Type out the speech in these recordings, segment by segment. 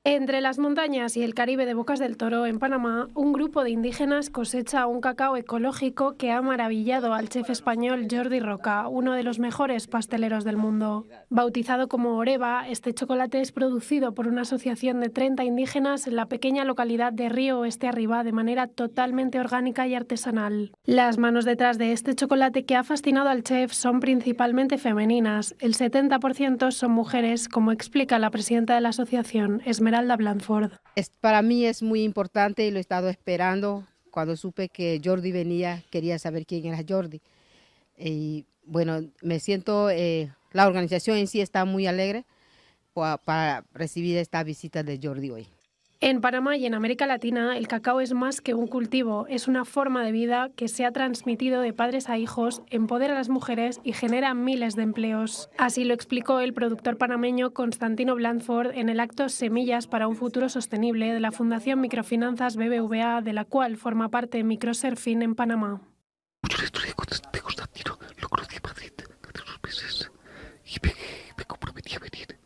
Entre las montañas y el Caribe de Bocas del Toro, en Panamá, un grupo de indígenas cosecha un cacao ecológico que ha maravillado al chef español Jordi Roca, uno de los mejores pasteleros del mundo. Bautizado como Oreva, este chocolate es producido por una asociación de 30 indígenas en la pequeña localidad de Río Oeste Arriba de manera totalmente orgánica y artesanal. Las manos detrás de este chocolate que ha fascinado al chef son principalmente femeninas. El 70% son mujeres, como explica la presidenta de la asociación, Esmeralda Blandford. Para mí es muy importante y lo he estado esperando. Cuando supe que Jordi venía, quería saber quién era Jordi. Y bueno, me siento, la organización en sí está muy alegre para recibir esta visita de Jordi hoy. En Panamá y en América Latina, el cacao es más que un cultivo, es una forma de vida que se ha transmitido de padres a hijos, empodera a las mujeres y genera miles de empleos. Así lo explicó el productor panameño Constantino Blandford en el acto Semillas para un futuro sostenible de la Fundación Microfinanzas BBVA, de la cual forma parte Microsurfing en Panamá. Mucho la historia de Constantino, lo conocí en Madrid hace unos meses y me comprometí a venir.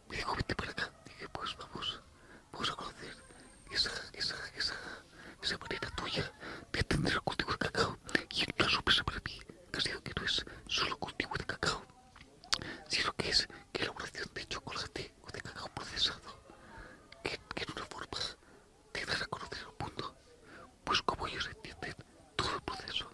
Me dijo, vente para acá. Dije, pues vamos a conocer esa manera tuya de entender el cultivo de cacao. Y una sorpresa para mí ha sido que no es solo cultivo de cacao, sino que es elaboración de chocolate o de cacao procesado, que es una forma de dar a conocer al mundo, pues como ellos entienden todo el proceso.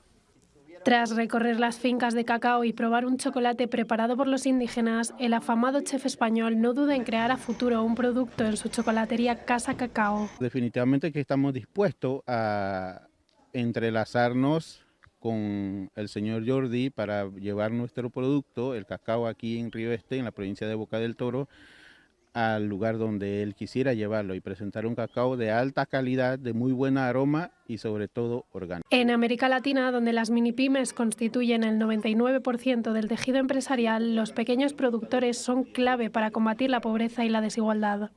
Tras recorrer las fincas de cacao y probar un chocolate preparado por los indígenas, el afamado chef español no duda en crear a futuro un producto en su chocolatería Casa Cacao. Definitivamente que estamos dispuestos a entrelazarnos con el señor Jordi para llevar nuestro producto, el cacao, aquí en Río Este, en la provincia de Boca del Toro, al lugar donde él quisiera llevarlo y presentar un cacao de alta calidad, de muy buen aroma y sobre todo orgánico. En América Latina, donde las minipymes constituyen el 99% del tejido empresarial, los pequeños productores son clave para combatir la pobreza y la desigualdad.